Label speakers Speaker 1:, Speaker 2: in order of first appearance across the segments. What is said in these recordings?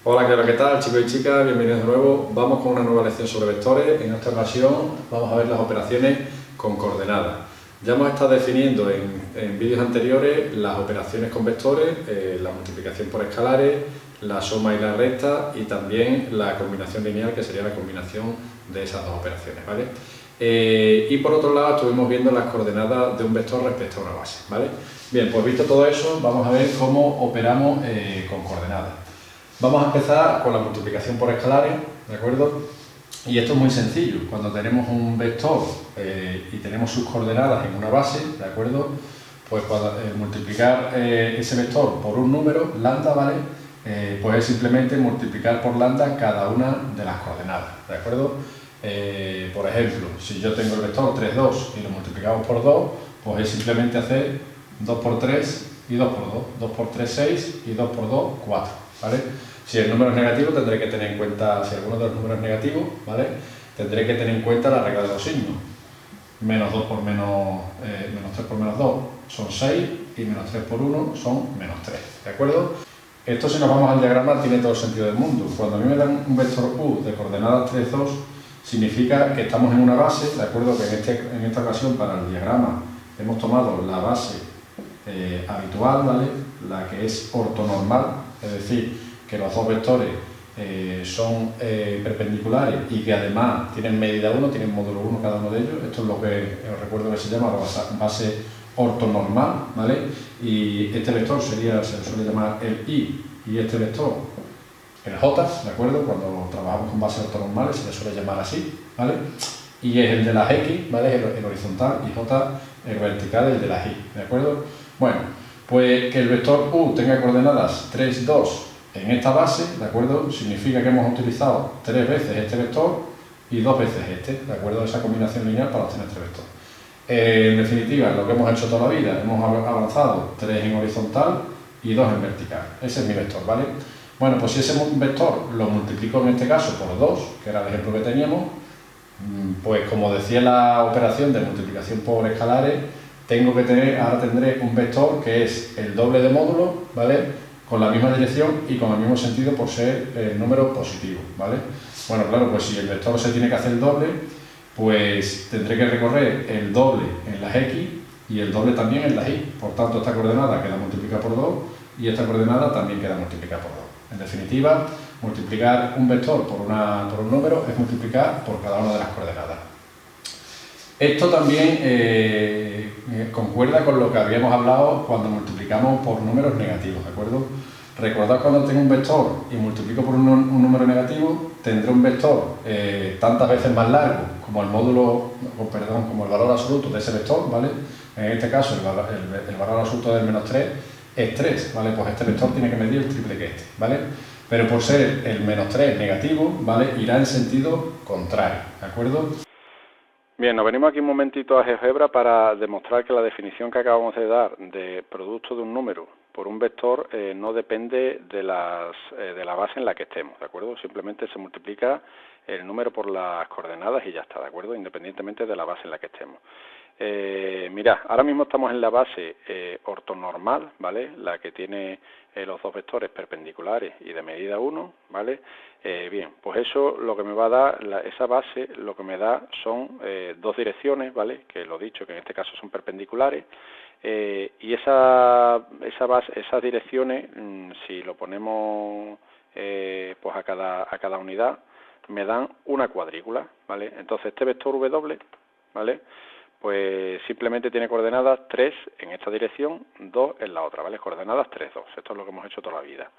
Speaker 1: Hola, ¿qué tal, chicos y chicas? Bienvenidos de nuevo. Vamos con una nueva lección sobre vectores. En esta ocasión vamos a ver las operaciones con coordenadas. Ya hemos estado definiendo en vídeos anteriores las operaciones con vectores, la multiplicación por escalares, la suma y la resta y también la combinación lineal, que sería la combinación de esas dos operaciones, ¿vale? Y por otro lado estuvimos viendo las coordenadas de un vector respecto a una base, ¿vale? Bien, pues visto todo eso, vamos a ver cómo operamos con coordenadas. Vamos a empezar con la multiplicación por escalares, ¿de acuerdo? Y esto es muy sencillo. Cuando tenemos un vector y tenemos sus coordenadas en una base, ¿de acuerdo? Pues para multiplicar ese vector por un número, lambda, ¿vale? Pues es simplemente multiplicar por lambda cada una de las coordenadas, ¿de acuerdo? Por ejemplo, si yo tengo el vector 3, 2 y lo multiplicamos por 2, pues es simplemente hacer 2 por 3 y 2 por 2. 2 por 3, 6 y 2 por 2, 4, ¿vale? Si el número es negativo, tendré que tener en cuenta, si alguno de los números es negativo, ¿vale? Tendré que tener en cuenta la regla de los signos. Menos 3 por menos 2 son 6 y menos 3 por 1 son menos 3, ¿de acuerdo? Esto, si nos vamos al diagrama, tiene todo el sentido del mundo. Cuando a mí me dan un vector u de coordenadas 3, 2, significa que estamos en una base, ¿de acuerdo? Que en esta ocasión, para el diagrama, hemos tomado la base habitual, ¿vale? La que es ortonormal, es decir, que los dos vectores son perpendiculares y que además tienen medida 1, tienen módulo 1 cada uno de ellos. Esto es lo que os recuerdo que se llama base ortonormal, ¿vale? Y este vector se le suele llamar el I y este vector el J, ¿de acuerdo? Cuando trabajamos con bases ortonormales se le suele llamar así, ¿vale? Y es el de las X, ¿vale? El horizontal, y J el vertical, el de las Y, ¿de acuerdo? Bueno, pues que el vector U tenga coordenadas 3, 2 en esta base, ¿de acuerdo? Significa que hemos utilizado 3 veces este vector y 2 veces este, ¿de acuerdo? Esa combinación lineal para obtener este vector. En definitiva, lo que hemos hecho toda la vida, hemos avanzado 3 en horizontal y 2 en vertical. Ese es mi vector, ¿vale? Bueno, pues si ese vector lo multiplico en este caso por 2, que era el ejemplo que teníamos, pues como decía la operación de multiplicación por escalares, ahora tendré un vector que es el doble de módulo, ¿vale? Con la misma dirección y con el mismo sentido por ser el número positivo, ¿vale? Bueno, claro, pues si el vector se tiene que hacer el doble, pues tendré que recorrer el doble en las X y el doble también en las Y. Por tanto, esta coordenada queda multiplicada por 2 y esta coordenada también queda multiplicada por 2. En definitiva, multiplicar un vector por un número es multiplicar por cada una de las coordenadas. Esto también concuerda con lo que habíamos hablado cuando multiplicamos por números negativos, ¿de acuerdo? Recordad, cuando tengo un vector y multiplico por un número negativo, tendré un vector tantas veces más largo como el como el valor absoluto de ese vector, ¿vale? En este caso, el valor absoluto del menos 3 es 3, ¿vale? Pues este vector tiene que medir el triple que este, ¿vale? Pero por ser el menos 3 negativo, ¿vale? Irá en sentido contrario, ¿de acuerdo?
Speaker 2: Bien, nos venimos aquí un momentito a GeoGebra para demostrar que la definición que acabamos de dar de producto de un número por un vector no depende de la base en la que estemos, ¿de acuerdo? Simplemente se multiplica el número por las coordenadas y ya está, ¿de acuerdo? Independientemente de la base en la que estemos. Mirad, ahora mismo estamos en la base ortonormal, ¿vale? La que tiene los dos vectores perpendiculares y de medida 1, ¿vale? Bien, pues eso lo que me va a dar, esa base lo que me da son dos direcciones, ¿vale? Que lo he dicho, que en este caso son perpendiculares, y esas direcciones, si lo ponemos pues a cada unidad, me dan una cuadrícula, ¿vale? Entonces este vector W, ¿vale? Pues simplemente tiene coordenadas 3 en esta dirección, 2 en la otra, ¿vale? Coordenadas 3, 2. Esto es lo que hemos hecho toda la vida.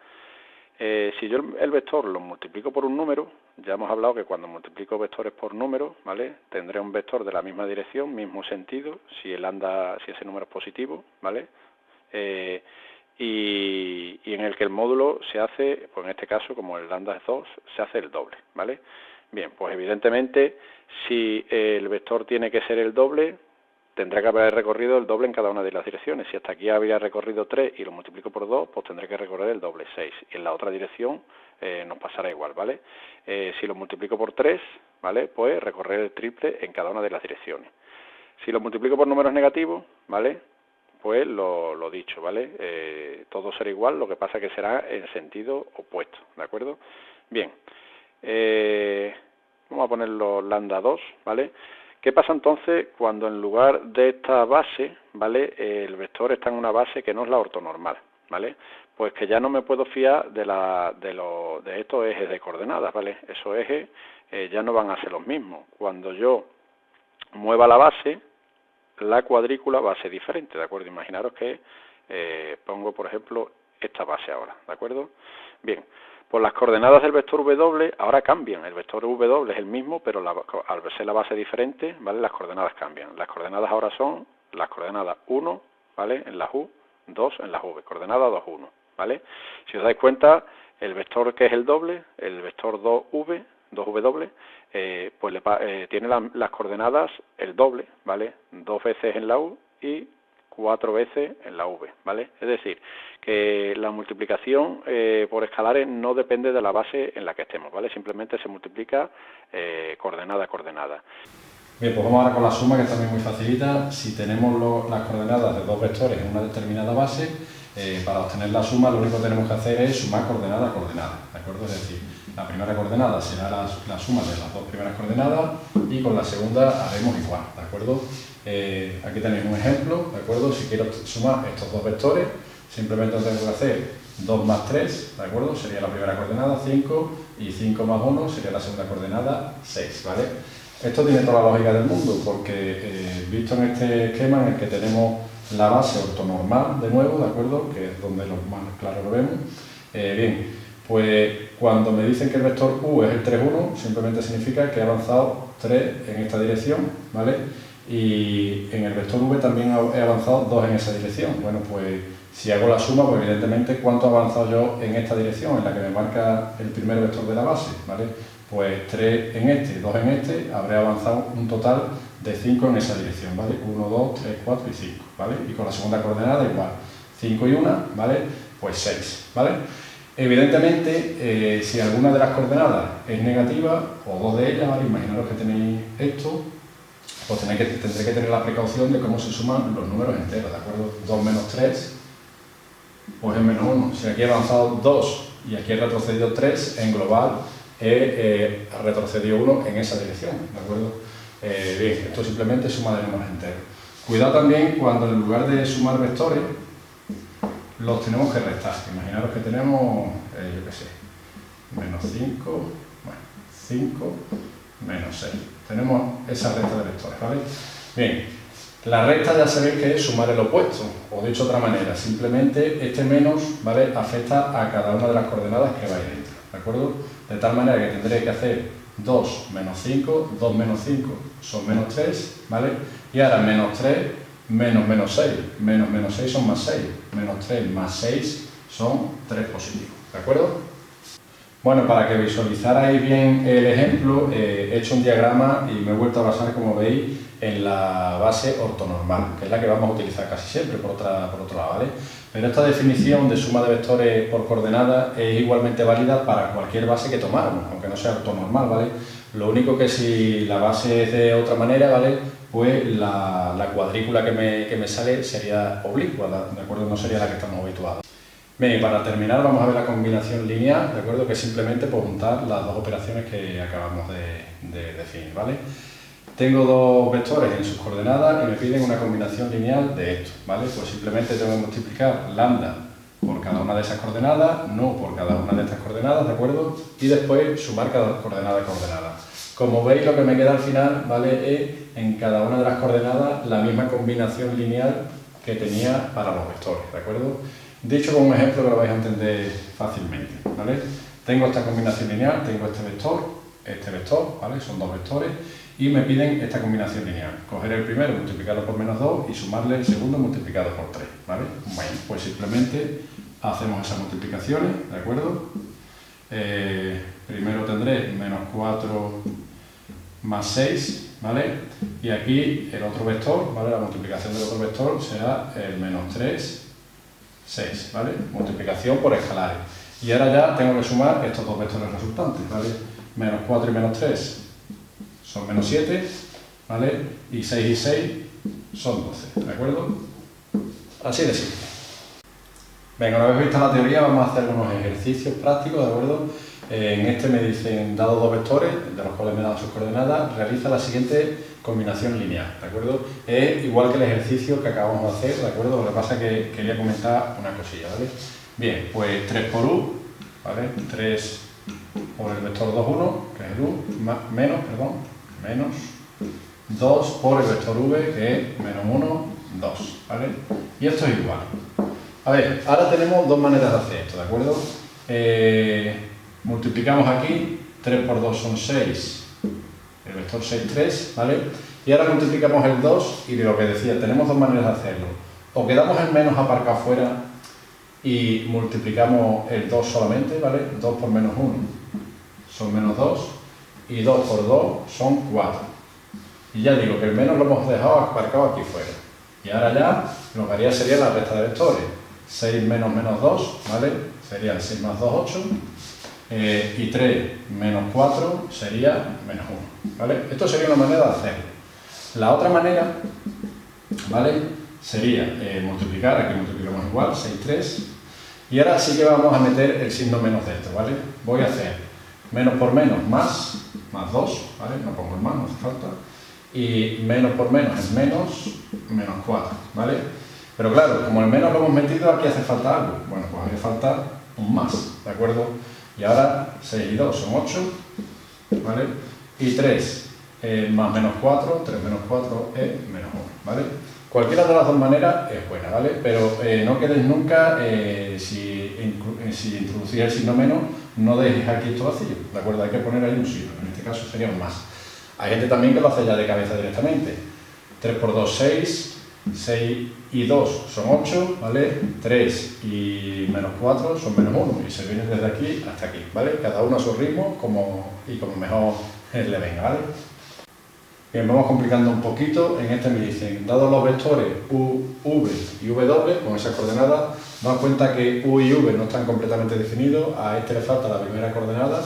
Speaker 2: Si yo el vector lo multiplico por un número, ya hemos hablado que cuando multiplico vectores por números, ¿vale? Tendré un vector de la misma dirección, mismo sentido, si ese número es positivo, ¿vale? Y en el que el módulo se hace, pues en este caso, como el lambda es 2, se hace el doble, ¿vale? Bien, pues evidentemente, si el vector tiene que ser el doble, tendrá que haber recorrido el doble en cada una de las direcciones. Si hasta aquí había recorrido 3 y lo multiplico por 2, pues tendré que recorrer el doble, 6. Y en la otra dirección nos pasará igual, ¿vale? Si lo multiplico por 3, ¿vale? Pues recorrer el triple en cada una de las direcciones. Si lo multiplico por números negativos, ¿vale? pues lo dicho, ¿vale? Todo será igual, lo que pasa que será en sentido opuesto, ¿de acuerdo? Bien, vamos a poner los lambda 2, ¿vale? ¿Qué pasa entonces cuando en lugar de esta base, ¿vale?, el vector está en una base que no es la ortonormal, ¿vale? Pues que ya no me puedo fiar de estos ejes de coordenadas, ¿vale? Esos ejes ya no van a ser los mismos. Cuando yo mueva la base, la cuadrícula va a ser diferente, ¿de acuerdo? Imaginaros que pongo, por ejemplo, esta base ahora, ¿de acuerdo? Bien, pues las coordenadas del vector W ahora cambian. El vector W es el mismo, pero al ser la base diferente, ¿vale?, las coordenadas cambian. Las coordenadas ahora son las coordenadas 1, ¿vale?, en las U, 2 en las V, coordenada 2, 1, ¿vale? Si os dais cuenta, el vector que es el doble, el vector 2V, 2W, pues tiene las coordenadas el doble, ¿vale? 2 veces en la U y 4 veces en la V, ¿vale? Es decir, que la multiplicación por escalares no depende de la base en la que estemos, ¿vale? Simplemente se multiplica coordenada a coordenada.
Speaker 1: Bien, pues vamos ahora con la suma, que también es muy facilita. Si tenemos las coordenadas de dos vectores en una determinada base, para obtener la suma lo único que tenemos que hacer es sumar coordenada a coordenada, ¿de acuerdo? Es decir, la primera coordenada será la suma de las dos primeras coordenadas y con la segunda haremos igual, ¿de acuerdo? Aquí tenéis un ejemplo, ¿de acuerdo? Si quiero sumar estos dos vectores, simplemente tengo que hacer 2 más 3, ¿de acuerdo? Sería la primera coordenada, 5, y 5 más 1 sería la segunda coordenada, 6, ¿vale? Esto tiene toda la lógica del mundo, porque visto en este esquema en el que tenemos la base ortonormal, de nuevo, ¿de acuerdo?, que es donde más claro lo vemos. Bien, pues cuando me dicen que el vector U es el 3, 1, simplemente significa que he avanzado 3 en esta dirección, ¿vale? Y en el vector V también he avanzado 2 en esa dirección. Bueno, pues si hago la suma, pues evidentemente cuánto he avanzado yo en esta dirección, en la que me marca el primer vector de la base, ¿vale? Pues 3 en este, 2 en este, habré avanzado un total de 5 en esa dirección, ¿vale? 1, 2, 3, 4 y 5, ¿vale? Y con la segunda coordenada igual, 5 y 1, ¿vale? Pues 6, ¿vale? Evidentemente, si alguna de las coordenadas es negativa, o dos de ellas, ¿vale?, imaginaros que tenéis esto, pues tendré que tener la precaución de cómo se suman los números enteros, ¿de acuerdo? 2 menos 3, pues es menos 1. Si aquí he avanzado 2 y aquí he retrocedido 3, en global he retrocedido 1 en esa dirección, ¿de acuerdo? Bien, esto simplemente es suma de números enteros. Cuidado también cuando en lugar de sumar vectores, los tenemos que restar. Imaginaros que tenemos, yo qué sé, menos 5, bueno, 5, menos 6. Tenemos esa resta de vectores, ¿vale? Bien, la resta ya sabéis que es sumar el opuesto, o dicho de otra manera, simplemente este menos, ¿vale?, afecta a cada una de las coordenadas que vais dentro, ¿de acuerdo? De tal manera que tendré que hacer 2 menos 5, 2 menos 5 son menos 3, ¿vale? Y ahora menos 3 menos 6, menos 6 son más 6, menos 3 más 6 son 3 positivos, ¿de acuerdo? Bueno, para que visualizarais bien el ejemplo, he hecho un diagrama y me he vuelto a basar, como veis, en la base ortonormal, que es la que vamos a utilizar casi siempre por otro lado, ¿vale? Pero esta definición de suma de vectores por coordenadas es igualmente válida para cualquier base que tomáramos, aunque no sea ortonormal, ¿vale? Lo único que si la base es de otra manera, ¿vale?, pues la cuadrícula que me sale sería oblicua, ¿de acuerdo? No sería la que estamos habituados. Bien, y para terminar vamos a ver la combinación lineal, ¿de acuerdo?, que es simplemente por juntar las dos operaciones que acabamos de definir, ¿vale? Tengo dos vectores en sus coordenadas y me piden una combinación lineal de esto, ¿vale? Pues simplemente tengo que multiplicar lambda por cada una de esas coordenadas, no por cada una de estas coordenadas, ¿de acuerdo? Y después sumar cada coordenada a coordenada. Como veis, lo que me queda al final, ¿vale?, es en cada una de las coordenadas la misma combinación lineal que tenía para los vectores, ¿de acuerdo? Dicho con un ejemplo que lo vais a entender fácilmente, ¿vale? Tengo esta combinación lineal, tengo este vector, ¿vale? Son dos vectores y me piden esta combinación lineal. Coger el primero, multiplicarlo por menos 2 y sumarle el segundo multiplicado por 3, ¿vale? Bueno, pues simplemente hacemos esas multiplicaciones, ¿de acuerdo? Primero tendré menos 4 más 6, ¿vale? Y aquí el otro vector, ¿vale?, la multiplicación del otro vector será el menos 3, 6, ¿vale? Multiplicación por escalares. Y ahora ya tengo que sumar estos dos vectores resultantes, ¿vale? Menos 4 y menos 3 son menos 7, ¿vale? Y 6 y 6 son 12, ¿de acuerdo? Así de simple. Venga, una vez vista la teoría, vamos a hacer algunos ejercicios prácticos, ¿de acuerdo? En este me dicen, dado dos vectores, de los cuales me dan sus coordenadas, realiza la siguiente combinación lineal, ¿de acuerdo? Es igual que el ejercicio que acabamos de hacer, ¿de acuerdo? Lo que pasa es que quería comentar una cosilla, ¿vale? Bien, pues 3 por u, ¿vale? 3 por el vector 2, 1, que es el u, menos 2 por el vector v, que es menos 1, 2, ¿vale? Y esto es igual. A ver, ahora tenemos dos maneras de hacer esto, ¿de acuerdo? Multiplicamos aquí, 3 por 2 son 6, el vector 6, 3, ¿vale? Y ahora multiplicamos el 2 y de lo que decía, tenemos dos maneras de hacerlo. O quedamos el menos aparcado fuera y multiplicamos el 2 solamente, ¿vale? 2 por menos 1 son menos 2 y 2 por 2 son 4. Y ya digo que el menos lo hemos dejado aparcado aquí fuera. Y ahora ya lo que haría sería la resta de vectores. 6 menos menos 2, ¿vale? Serían 6 más 2, 8. Y 3 menos 4 sería menos 1, ¿vale? Esto sería una manera de hacerlo. La otra manera, ¿vale? Sería multiplicar, aquí multiplicamos igual, 6, 3. Y ahora sí que vamos a meter el signo menos dentro, ¿vale? Voy a hacer menos por menos más 2, ¿vale? No pongo el más, no hace falta. Y menos por menos es menos 4, ¿vale? Pero claro, como el menos lo hemos metido, aquí hace falta algo. Bueno, pues hace falta un más, ¿de acuerdo? Y ahora 6 y 2 son 8, ¿vale? Y 3 más menos 4, 3 menos 4 es menos 1, ¿vale? Cualquiera de las dos maneras es buena, ¿vale? Pero no quedes nunca, si introducís el signo menos, no dejes aquí esto vacío, ¿de acuerdo? Hay que poner ahí un signo, en este caso sería un más. Hay gente también que lo hace ya de cabeza directamente. 3 por 2, 6. 6 y 2 son 8, ¿vale? 3 y menos 4 son menos 1 y se viene desde aquí hasta aquí, ¿vale? Cada uno a su ritmo como mejor le venga, ¿vale? Bien, vamos complicando un poquito. En este me dicen, dados los vectores u, v y w, con esas coordenadas, damos cuenta que u y v no están completamente definidos, a este le falta la primera coordenada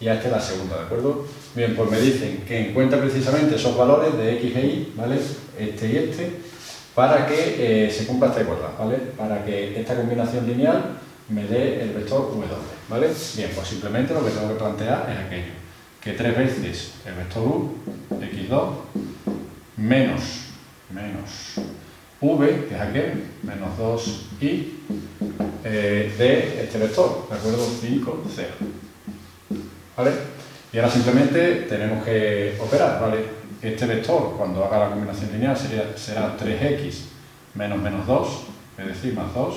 Speaker 1: y a este la segunda, ¿de acuerdo? Bien, pues me dicen que encuentra precisamente esos valores de x e y, ¿vale? Este y este, para que se cumpla esta igualdad, ¿vale? Para que esta combinación lineal me dé el vector w, ¿vale? Bien, pues simplemente lo que tengo que plantear es aquello, que 3 veces el vector u, x2, menos v, que es aquel, menos 2i, de este vector, ¿de acuerdo? 5, 0, ¿vale? Y ahora simplemente tenemos que operar, ¿vale? Este vector, cuando haga la combinación lineal, será 3x menos 2, es decir, más 2,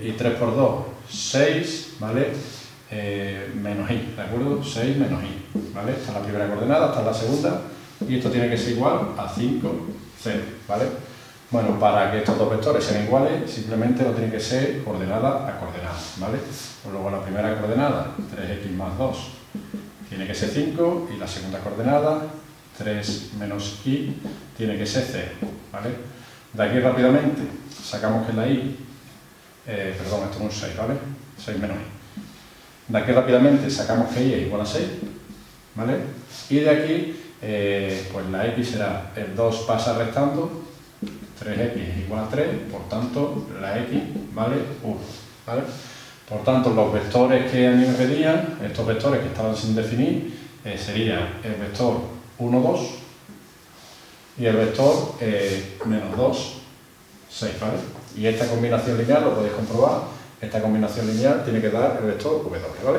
Speaker 1: y 3 por 2, 6, ¿vale? Menos i, ¿de acuerdo? 6 menos i, ¿vale? Esta es la primera coordenada, esta es la segunda, y esto tiene que ser igual a 5, 0, ¿vale? Bueno, para que estos dos vectores sean iguales, simplemente lo tiene que ser coordenada a coordenada, ¿vale? Pues luego la primera coordenada, 3x más 2, tiene que ser 5, y la segunda coordenada, 3 menos i, tiene que ser 0, ¿vale? De aquí rápidamente sacamos que la i, perdón, esto es un 6, ¿vale? 6 menos i. De aquí rápidamente sacamos que i es igual a 6, ¿vale? Y de aquí, pues la x será, el 2 pasa restando, 3x es igual a 3, por tanto, la x vale 1, ¿vale? Por tanto, los vectores que a mí me pedían, estos vectores que estaban sin definir, serían el vector 1, 2 y el vector menos 2, 6, ¿vale? Y esta combinación lineal, lo podéis comprobar, esta combinación lineal tiene que dar el vector w, ¿vale?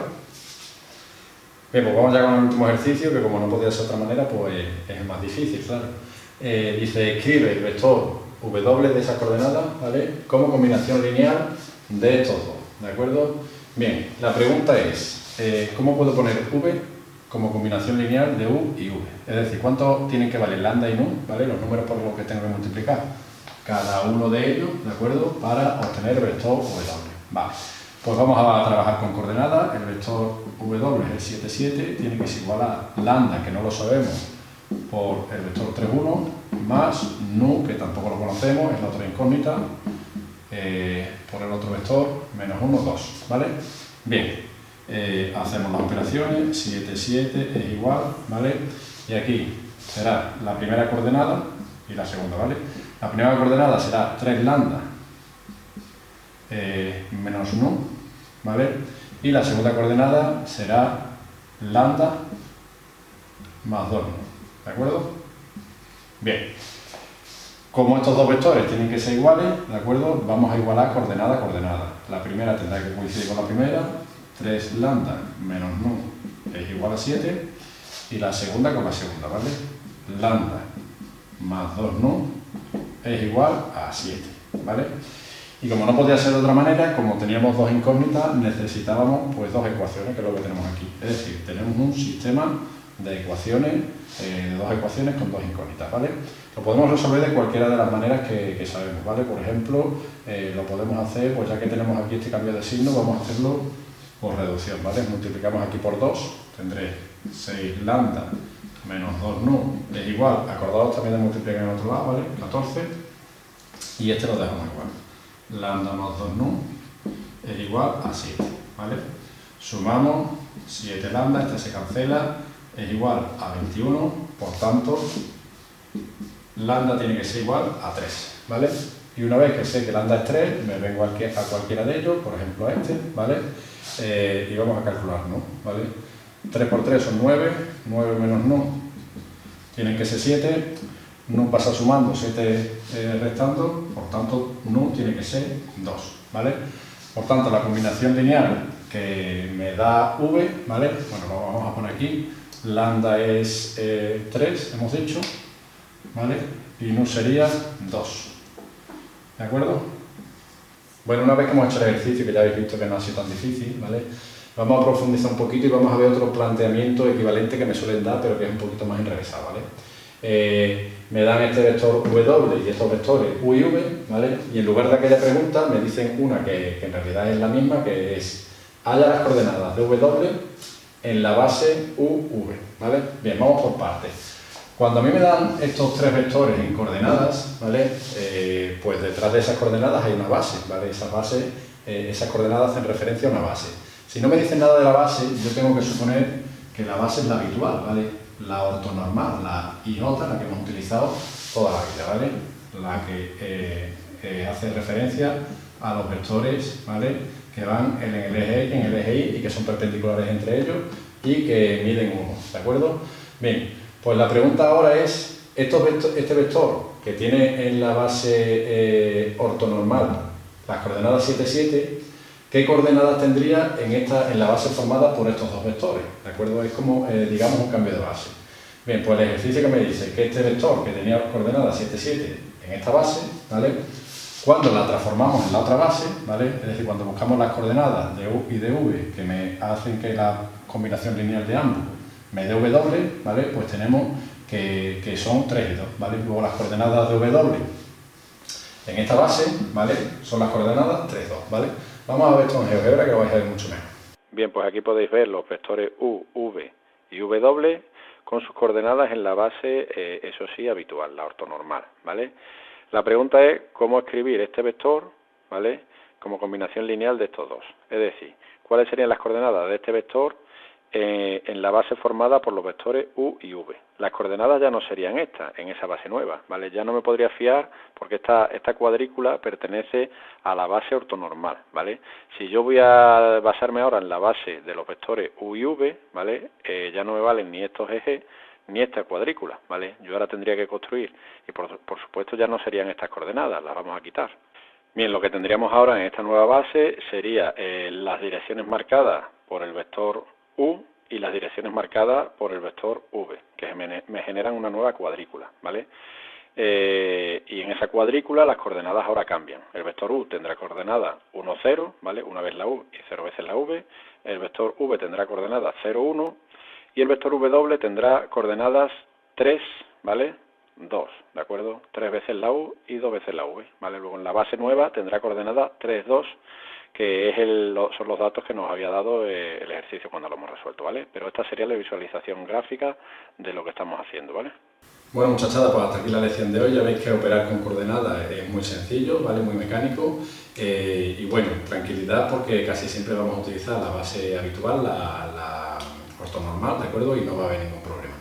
Speaker 1: Bien, pues vamos ya con el último ejercicio, que como no podía ser de otra manera, pues es más difícil, claro. Dice, escribe el vector w de esas coordenadas, ¿vale? Como combinación lineal de estos dos, ¿de acuerdo? Bien, la pregunta es, ¿cómo puedo poner v como combinación lineal de u y v? Es decir, ¿cuánto tienen que valer lambda y nu, ¿vale? Los números por los que tengo que multiplicar cada uno de ellos, ¿de acuerdo? Para obtener el vector w, vale. Pues vamos a trabajar con coordenadas. El vector w es el 7, 7, tiene que ser igual a lambda, que no lo sabemos, por el vector 3, 1, más nu, que tampoco lo conocemos, es la otra incógnita, por el otro vector, menos 1, 2, ¿vale? Bien, hacemos las operaciones, 7, 7 es igual, ¿vale? Y aquí será la primera coordenada y la segunda, ¿vale? La primera coordenada será 3 lambda menos nu, ¿vale? Y la segunda coordenada será lambda más 2 nu, ¿de acuerdo? Bien, como estos dos vectores tienen que ser iguales, ¿de acuerdo? Vamos a igualar coordenada a coordenada. La primera tendrá que coincidir con la primera, 3 lambda menos nu es igual a 7, y la segunda con la segunda, ¿vale? Lambda más 2 nu es igual a 7, ¿vale? Y como no podía ser de otra manera, como teníamos dos incógnitas, necesitábamos pues dos ecuaciones, que es lo que tenemos aquí. Es decir, tenemos un sistema de ecuaciones, de dos ecuaciones con dos incógnitas, ¿vale? Lo podemos resolver de cualquiera de las maneras que sabemos, ¿vale? Por ejemplo, lo podemos hacer, pues ya que tenemos aquí este cambio de signo, vamos a hacerlo por reducción, ¿vale? Multiplicamos aquí por 2, tendré 6 lambda menos 2 nu es igual, acordaos también de multiplicar en el otro lado, ¿vale? 14, y este lo dejamos igual. Lambda más 2 nu es igual a 7, ¿vale? Sumamos 7 lambda, este se cancela, es igual a 21, por tanto, lambda tiene que ser igual a 3, ¿vale? Y una vez que sé que lambda es 3, me vengo a cualquiera de ellos, por ejemplo a este, ¿vale? Y vamos a calcular, ¿no? ¿Vale? 3 por 3 son 9, 9 menos nu tienen que ser 7, nu pasa sumando, 7 restando, por tanto, nu tiene que ser 2, ¿vale? Por tanto, la combinación lineal que me da v, ¿vale? Bueno, lo vamos a poner aquí, lambda es 3, hemos dicho, ¿vale? Y nu sería 2, ¿de acuerdo? Bueno, una vez que hemos hecho el ejercicio, que ya habéis visto que no ha sido tan difícil, ¿vale? Vamos a profundizar un poquito y vamos a ver otros planteamientos equivalentes que me suelen dar, pero que es un poquito más enrevesado, ¿vale? Me dan este vector w y estos vectores u y v, ¿vale? Y en lugar de aquella pregunta me dicen una que en realidad es la misma, que es halla las coordenadas de w en la base uv, ¿vale? Bien, vamos por partes. Cuando a mí me dan estos tres vectores en coordenadas, ¿vale? Pues detrás de esas coordenadas hay una base, ¿vale? Esas coordenadas hacen referencia a una base. Si no me dicen nada de la base, yo tengo que suponer que la base es la habitual, ¿vale? La ortonormal, la IJ, la que hemos utilizado toda la vida, ¿vale? La que hace referencia a los vectores, ¿vale? Que van en el eje X, en el eje Y y que son perpendiculares entre ellos y que miden 1, ¿de acuerdo? Bien, pues la pregunta ahora es, este vector que tiene en la base ortonormal las coordenadas 7, 7, ¿qué coordenadas tendría en la base formada por estos dos vectores? ¿De acuerdo? Es como, digamos, un cambio de base. Bien, pues el ejercicio que me dice que este vector que tenía coordenadas 7, 7 en esta base, ¿vale? Cuando la transformamos en la otra base, ¿vale? Es decir, cuando buscamos las coordenadas de u y de v que me hacen que la combinación lineal de ambos me dé w, ¿vale? Pues tenemos que son 3 y 2, ¿vale? Luego las coordenadas de w en esta base, ¿vale? Son las coordenadas 3, 2, ¿vale? Vamos a ver esto en GeoGebra que lo vais a ver mucho mejor.
Speaker 2: Bien, pues aquí podéis ver los vectores u, v y w con sus coordenadas en la base, eso sí, habitual, la ortonormal, ¿vale? La pregunta es cómo escribir este vector, ¿vale? Como combinación lineal de estos dos. Es decir, cuáles serían las coordenadas de este vector en la base formada por los vectores u y v. Las coordenadas ya no serían estas, en esa base nueva, ¿vale? Ya no me podría fiar porque esta cuadrícula pertenece a la base ortonormal, ¿vale? Si yo voy a basarme ahora en la base de los vectores u y v, ¿vale? Ya no me valen ni estos ejes ni esta cuadrícula, ¿vale? Yo ahora tendría que construir y por supuesto ya no serían estas coordenadas, las vamos a quitar. Bien, lo que tendríamos ahora en esta nueva base sería las direcciones marcadas por el vector u y las direcciones marcadas por el vector v, que me generan una nueva cuadrícula, ¿vale? Y en esa cuadrícula las coordenadas ahora cambian. El vector u tendrá coordenada 1, 0, ¿vale? Una vez la u y 0 veces la v. El vector v tendrá coordenadas 0, 1 y el vector w tendrá coordenadas 3, ¿vale? 2, ¿de acuerdo? 3 veces la u y 2 veces la v, ¿vale? Luego en la base nueva tendrá coordenada 3, 2, que es son los datos que nos había dado el ejercicio cuando lo hemos resuelto, ¿vale? Pero esta sería la visualización gráfica de lo que estamos haciendo, ¿vale?
Speaker 1: Bueno, muchachada, pues hasta aquí la lección de hoy. Ya veis que operar con coordenadas es muy sencillo, ¿vale? Muy mecánico. Y bueno, tranquilidad porque casi siempre vamos a utilizar la base habitual, la ortonormal, ¿de acuerdo? Y no va a haber ningún problema.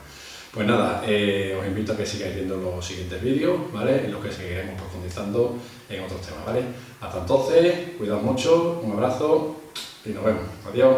Speaker 1: Pues nada, os invito a que sigáis viendo los siguientes vídeos, ¿vale? En los que seguiremos profundizando en otros temas, ¿vale? Hasta entonces, cuidaos mucho, un abrazo y nos vemos. Adiós.